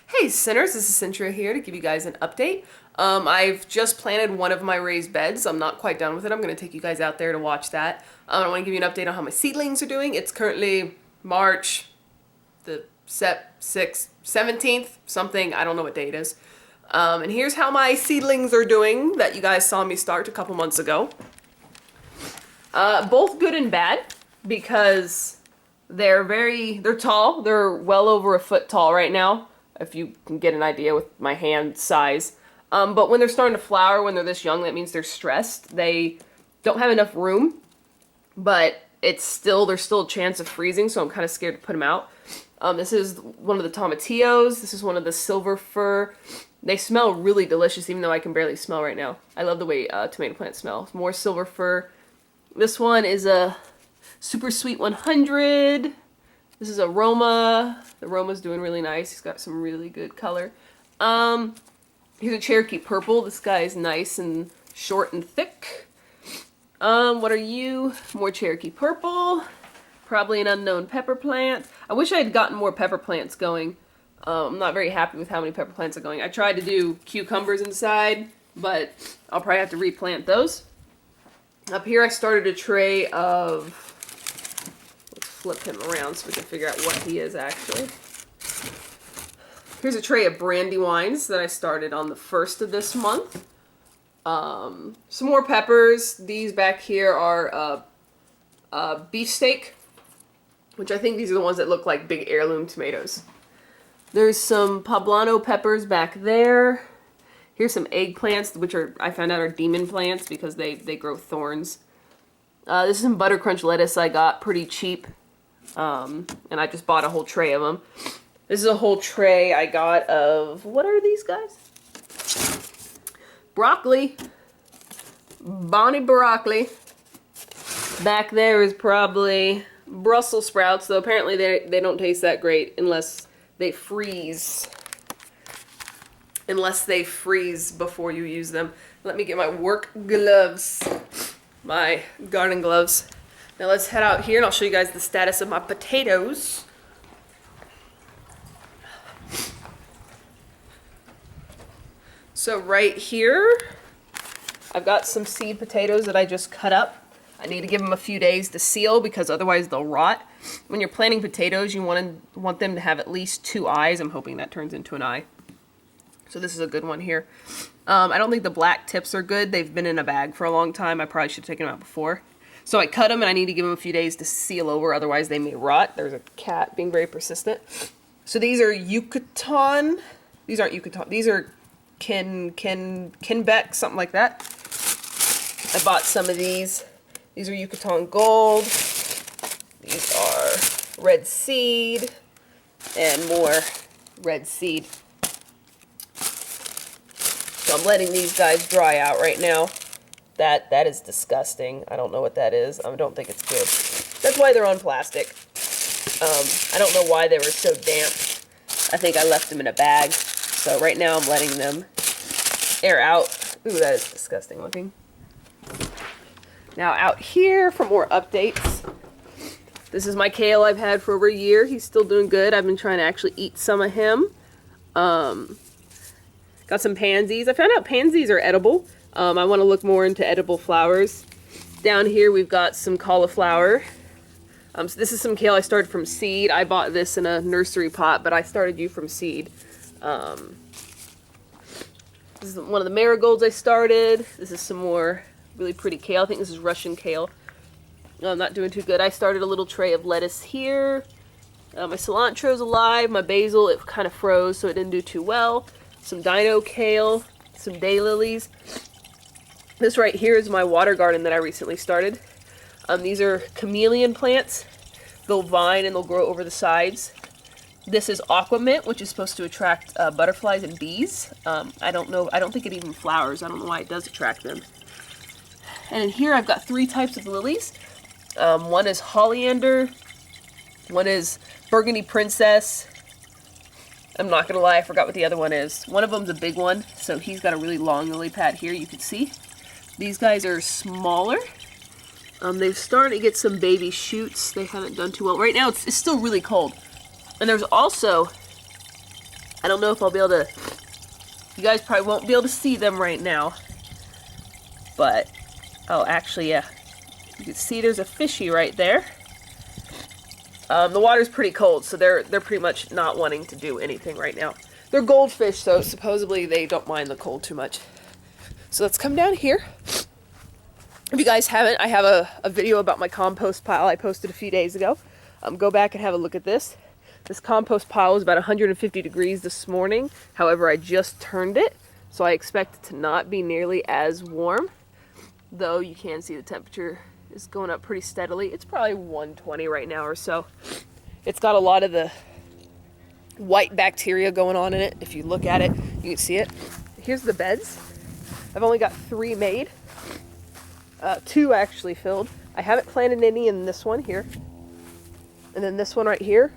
Hey Sinners, this is Cynthia here to give you guys an update. I've just planted one of my raised beds. I'm not quite done with it. I'm going to take you guys out there to watch that. I want to give you an update on how my seedlings are doing. It's currently March the 6th, 17th, something. I don't know what day it is. And here's how my seedlings are doing that you guys saw me start a couple months ago. Both good and bad because they're tall. They're well over a foot tall right now, if you can get an idea with my hand size. But when they're starting to flower, when they're this young, that means they're stressed. They don't have enough room, but there's still a chance of freezing, so I'm kind of scared to put them out. This is one of the tomatillos. This is one of the silver fir. They smell really delicious, even though I can barely smell right now. I love the way tomato plants smell. More silver fir. This one is a super sweet 100. This is Aroma. The Aroma's doing really nice. He's got some really good color. Here's a Cherokee Purple. This guy is nice and short and thick. What are you? More Cherokee Purple. Probably an unknown pepper plant. I wish I had gotten more pepper plants going. I'm not very happy with how many pepper plants are going. I tried to do cucumbers inside, but I'll probably have to replant those. Up here I started a tray of... Let's flip him around so we can figure out what he is actually. Here's a tray of brandywines that I started on the 1st of this month. Some more peppers. These back here are beefsteak, which I think these are the ones that look like big heirloom tomatoes. There's some poblano peppers back there. Here's some eggplants, which I found out are demon plants because they grow thorns. This is some butter crunch lettuce I got pretty cheap, and I just bought a whole tray of them. This is a whole tray I got of, what are these guys? Broccoli. Bonnie broccoli. Back there is probably Brussels sprouts, though apparently they don't taste that great unless they freeze. Unless they freeze before you use them. Let me get my work gloves. My garden gloves. Now let's head out here and I'll show you guys the status of my potatoes. So right here, I've got some seed potatoes that I just cut up. I need to give them a few days to seal because otherwise they'll rot. When you're planting potatoes, you want them to have at least 2 eyes. I'm hoping that turns into an eye. So this is a good one here. I don't think the black tips are good. They've been in a bag for a long time. I probably should have taken them out before. So I cut them and I need to give them a few days to seal over, otherwise they may rot. There's a cat being very persistent. So these are Yucatan. These aren't Yucatan. These are Kenbeck, something like that. I bought some of these. These are Yucatan Gold. These are Red Seed. And more Red Seed. So I'm letting these guys dry out right now. That is disgusting. I don't know what that is. I don't think it's good. That's why they're on plastic. I don't know why they were so damp. I think I left them in a bag. So right now I'm letting them air out. Ooh, that is disgusting looking. Now out here for more updates. This is my kale I've had for over a year. He's still doing good. I've been trying to actually eat some of him. Got some pansies. I found out pansies are edible. I want to look more into edible flowers. Down here we've got some cauliflower. So this is some kale I started from seed. I bought this in a nursery pot, but I started you from seed. This is one of the marigolds I started. This is some more really pretty kale. I think this is Russian kale. I'm not doing too good. I started a little tray of lettuce here. My cilantro's alive. My basil, it kind of froze, so it didn't do too well. Some dino kale. Some daylilies. This right here is my water garden that I recently started. These are chameleon plants. They'll vine and they'll grow over the sides. This is aqua mint, which is supposed to attract butterflies and bees. I don't know. I don't think it even flowers. I don't know why it does attract them. And in here I've got 3 types of lilies. One is Holyander. One is Burgundy Princess. I'm not going to lie, I forgot what the other one is. One of them's a big one, so he's got a really long lily pad here, you can see. These guys are smaller. They've started to get some baby shoots. They haven't done too well. Right now, it's still really cold. And there's also I don't know if I'll be able to, you guys probably won't be able to see them right now, but, oh, actually, yeah. You can see there's a fishy right there. The water's pretty cold, so they're pretty much not wanting to do anything right now. They're goldfish, so supposedly they don't mind the cold too much. So let's come down here. If you guys haven't, I have a video about my compost pile I posted a few days ago. Go back and have a look at this. This compost pile was about 150 degrees this morning. However, I just turned it, so I expect it to not be nearly as warm. Though you can see the temperature is going up pretty steadily. It's probably 120 right now or so. It's got a lot of the white bacteria going on in it. If you look at it, you can see it. Here's the beds. I've only got 3 made. 2 actually filled. I haven't planted any in this one here. And then this one right here,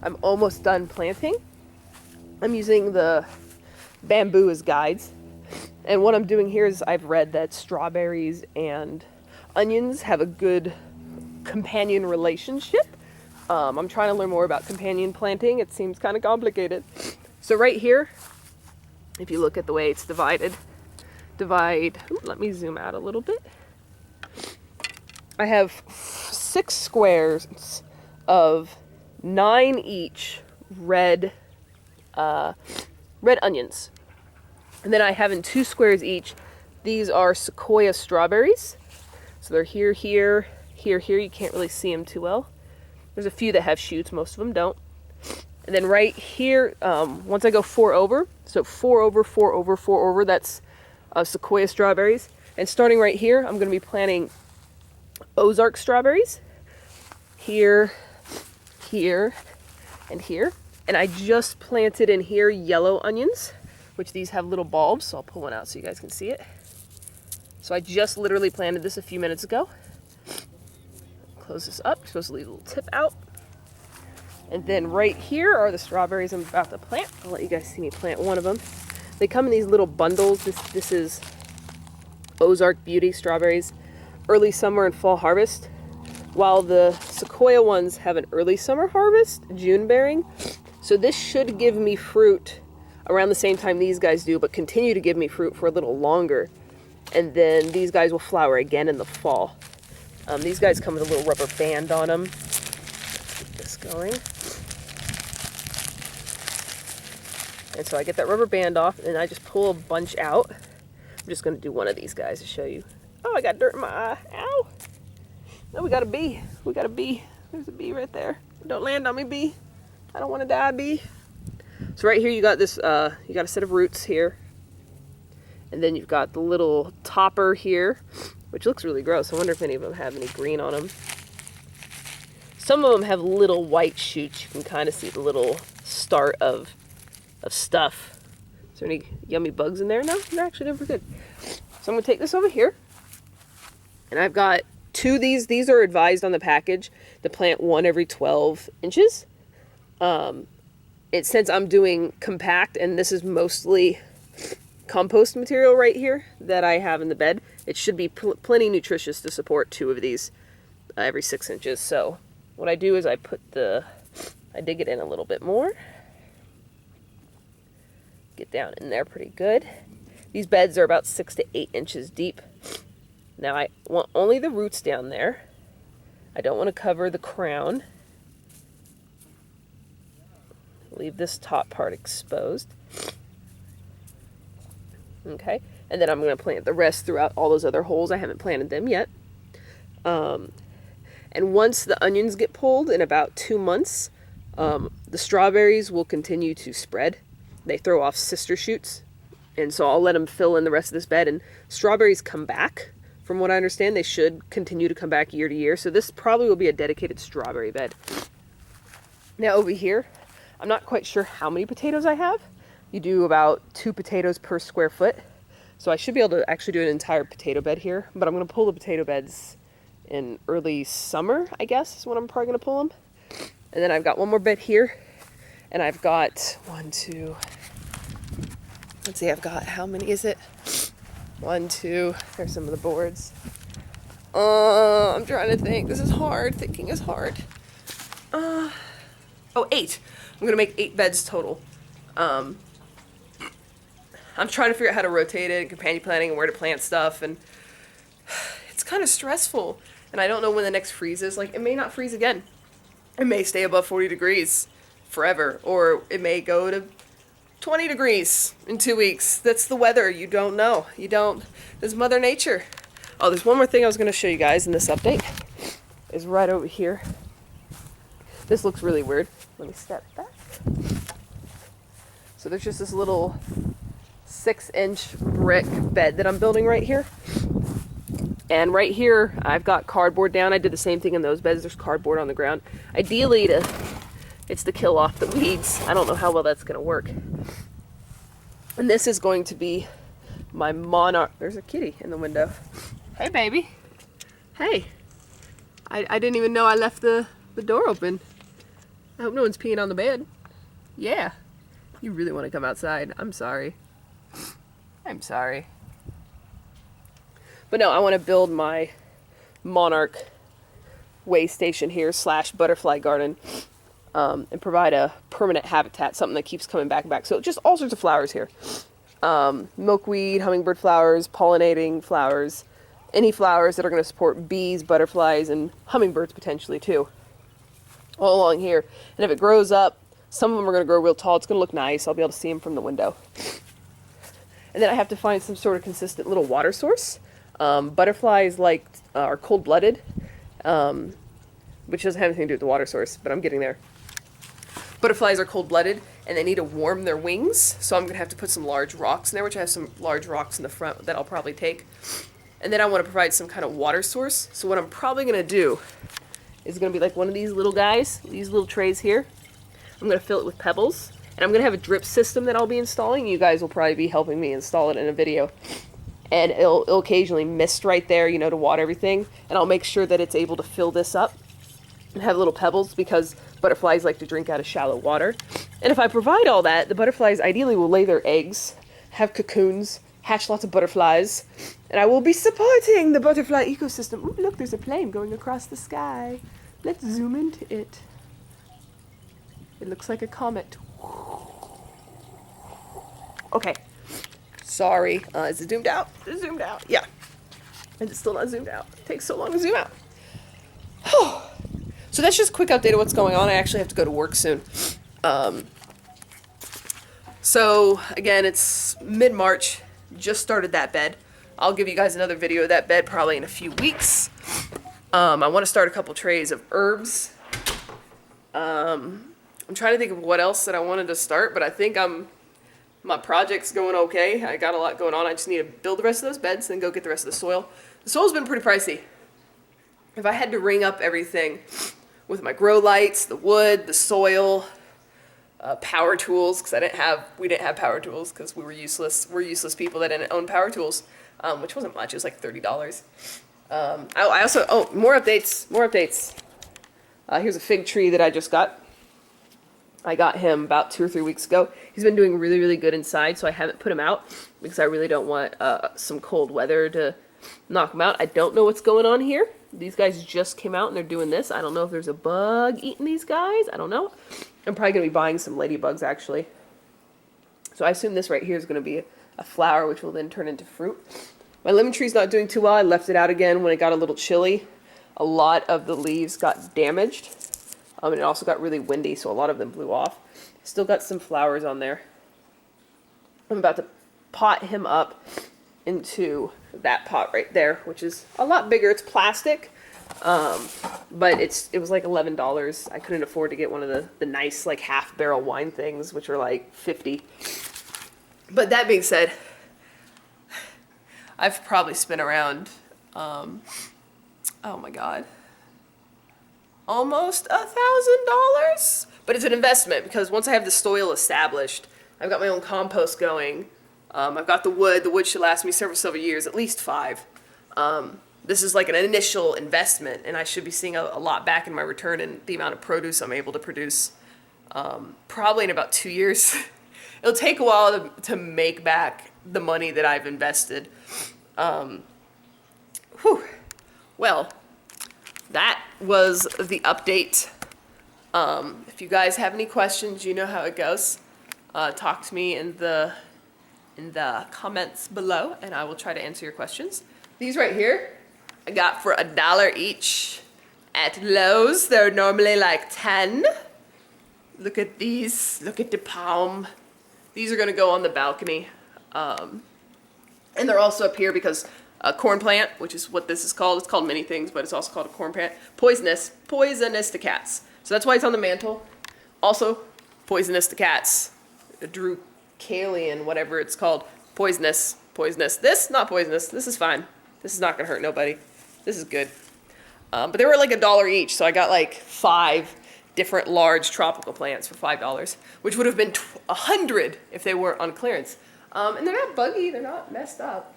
I'm almost done planting. I'm using the bamboo as guides. And what I'm doing here is I've read that strawberries and onions have a good companion relationship. I'm trying to learn more about companion planting. It seems kind of complicated. So right here, if you look at the way it's divided, let me zoom out a little bit. I have 6 squares of 9 each red onions. And then I have in 2 squares each, these are sequoia strawberries. So they're here, here, here, here. You can't really see them too well. There's a few that have shoots, most of them don't. And then right here, once I go 4 over, so 4 over, 4 over, 4 over, that's sequoia strawberries. And starting right here, I'm going to be planting Ozark strawberries. Here, here, and here. And I just planted in here yellow onions, which these have little bulbs, so I'll pull one out so you guys can see it. So I just literally planted this a few minutes ago. Close this up, I'm supposed to leave a little tip out. And then right here are the strawberries I'm about to plant. I'll let you guys see me plant one of them. They come in these little bundles. This is Ozark Beauty strawberries, early summer and fall harvest. While the sequoia ones have an early summer harvest, June bearing. So this should give me fruit around the same time these guys do, but continue to give me fruit for a little longer. And then these guys will flower again in the fall. These guys come with a little rubber band on them. Let's keep this going. And so I get that rubber band off and I just pull a bunch out. I'm just going to do one of these guys to show you. Oh, I got dirt in my eye. Ow! No, we got a bee. We got a bee. There's a bee right there. Don't land on me, bee. I don't want to die, bee. So right here you got this, you got a set of roots here. And then you've got the little topper here, which looks really gross. I wonder if any of them have any green on them. Some of them have little white shoots. You can kind of see the little start of stuff. Is there any yummy bugs in there? No, they're actually doing pretty good. So I'm going to take this over here. And I've got 2 of these. These are advised on the package to plant 1 every 12 inches. Since I'm doing compact, and this is mostly compost material right here that I have in the bed, it should be plenty nutritious to support 2 of these every 6 inches. So what I do is I dig it in a little bit more. Get down in there pretty good. These beds are about 6 to 8 inches deep. Now I want only the roots down there. I don't want to cover the crown. Leave this top part exposed. Okay, and then I'm going to plant the rest throughout all those other holes. I haven't planted them yet. And once the onions get pulled in about 2 months, the strawberries will continue to spread. They throw off sister shoots, and so I'll let them fill in the rest of this bed. And strawberries come back. From what I understand, they should continue to come back year to year. So this probably will be a dedicated strawberry bed. Now over here, I'm not quite sure how many potatoes I have. You do about 2 potatoes per square foot. So I should be able to actually do an entire potato bed here. But I'm going to pull the potato beds in early summer, I guess, is when I'm probably going to pull them. And then I've got one more bed here. And I've got 1, 2, let's see, I've got, how many is it? 1, 2, there's some of the boards. I'm trying to think. This is hard. Thinking is hard. 8. I'm going to make 8 beds total. I'm trying to figure out how to rotate it and companion planting and where to plant stuff, and it's kind of stressful. And I don't know when the next freeze is. Like, it may not freeze again. It may stay above 40 degrees forever, or it may go to 20 degrees in 2 weeks. That's the weather. You don't know. You don't. There's Mother Nature. Oh, there's one more thing I was going to show you guys in this update. Is right over here. This looks really weird. Let me step back. So there's just this little 6-inch brick bed that I'm building right here. And right here, I've got cardboard down. I did the same thing in those beds. There's cardboard on the ground. Ideally, it's to kill off the weeds. I don't know how well that's going to work. And this is going to be my monarch. There's a kitty in the window. Hey, baby. Hey. I didn't even know I left the door open. I hope no one's peeing on the bed. Yeah. You really want to come outside. I'm sorry. I'm sorry. But no, I want to build my monarch way station here / butterfly garden and provide a permanent habitat, something that keeps coming back and back. So just all sorts of flowers here. Milkweed, hummingbird flowers, pollinating flowers, any flowers that are going to support bees, butterflies, and hummingbirds potentially too. All along here. And if it grows up, some of them are going to grow real tall. It's going to look nice. I'll be able to see them from the window. And then I have to find some sort of consistent little water source. Butterflies are cold-blooded, which doesn't have anything to do with the water source, but I'm getting there. Butterflies are cold-blooded, and they need to warm their wings, so I'm going to have to put some large rocks in there, which I have some large rocks in the front that I'll probably take. And then I want to provide some kind of water source. So what I'm probably going to do is going to be like one of these little guys, these little trays here. I'm going to fill it with pebbles, and I'm going to have a drip system that I'll be installing. You guys will probably be helping me install it in a video. And it'll occasionally mist right there, you know, to water everything. And I'll make sure that it's able to fill this up and have little pebbles because butterflies like to drink out of shallow water. And if I provide all that, the butterflies ideally will lay their eggs, have cocoons, hatch lots of butterflies, and I will be supporting the butterfly ecosystem. Ooh, look, there's a plane going across the sky. Let's zoom into it. It looks like a comet. Okay. Sorry. Is it zoomed out? Is it zoomed out? Yeah. And it's still not zoomed out. It takes so long to zoom out. So that's just a quick update of what's going on. I actually have to go to work soon. So, again, it's mid-March. Just started that bed. I'll give you guys another video of that bed probably in a few weeks. I want to start a couple trays of herbs. I'm trying to think of what else that I wanted to start, but I think my project's going okay. I got a lot going on. I just need to build the rest of those beds and then go get the rest of the soil. The soil's been pretty pricey. If I had to ring up everything with my grow lights, the wood, the soil, power tools, because we didn't have power tools because we were useless. We're useless people that didn't own power tools, which wasn't much. It was like $30. I also, more updates. Here's a fig tree that I just got. I got him about 2 or 3 weeks ago. He's been doing really, really good inside, so I haven't put him out because I really don't want some cold weather to knock him out. I don't know what's going on here. These guys just came out and they're doing this. I don't know if there's a bug eating these guys. I don't know. I'm probably going to be buying some ladybugs, actually. So I assume this right here is going to be a flower, which will then turn into fruit. My lemon tree's not doing too well. I left it out again when it got a little chilly. A lot of the leaves got damaged. And it also got really windy, so a lot of them blew off. Still got some flowers on there. I'm about to pot him up into that pot right there, which is a lot bigger. It's plastic, but it was like $11. I couldn't afford to get one of the nice like half barrel wine things, which are like $50. But that being said, I've probably spent around, oh my God, almost $1,000. But it's an investment because once I have the soil established, I've got my own compost going. I've got the wood. The wood should last me several years, at least 5. This is like an initial investment, and I should be seeing a lot back in my return and the amount of produce I'm able to produce. Probably in about 2 years. It'll take a while to make back the money that I've invested. Well, that was the update. If you guys have any questions, you know how it goes. talk to me in the comments below, and I will try to answer your questions. These right here, I got for $1 each at Lowe's. They're normally like 10. Look at these. Look at the palm. These are gonna go on the balcony. And they're also up here because a corn plant, which is what this is called. It's called many things, but it's also called a corn plant. Poisonous to cats. So that's why it's on the mantle. Also, poisonous to cats. Drucalian, whatever it's called. Poisonous. This, not poisonous. This is fine. This is not gonna hurt nobody. This is good. But they were like $1 each, so I got like 5 different large tropical plants for $5, which would have been 100 if they weren't on clearance. And they're not buggy, they're not messed up.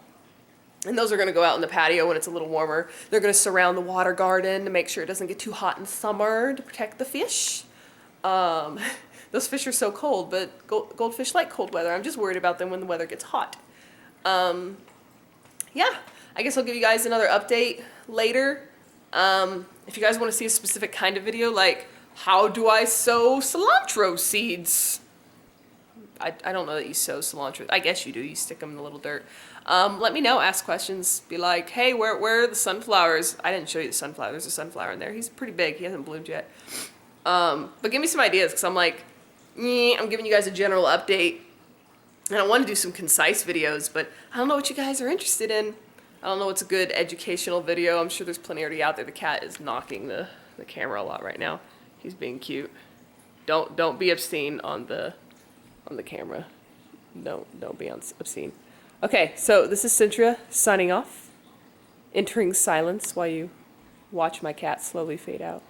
And those are gonna go out in the patio when it's a little warmer. They're gonna surround the water garden to make sure it doesn't get too hot in summer to protect the fish. Those fish are so cold, but goldfish like cold weather. I'm just worried about them when the weather gets hot. Yeah, I guess I'll give you guys another update later. If you guys want to see a specific kind of video, like how do I sow cilantro seeds? I don't know that you sow cilantro. I guess you do. You stick them in the little dirt. Let me know. Ask questions. Be like, hey, where are the sunflowers? I didn't show you the sunflower. There's a sunflower in there. He's pretty big. He hasn't bloomed yet. But give me some ideas, because I'm like, I'm giving you guys a general update. And I want to do some concise videos, but I don't know what you guys are interested in. I don't know what's a good educational video. I'm sure there's plenty already out there. The cat is knocking the camera a lot right now. He's being cute. Don't be obscene on the camera. Don't be obscene. Okay, so this is Cynthia signing off, entering silence while you watch my cat slowly fade out.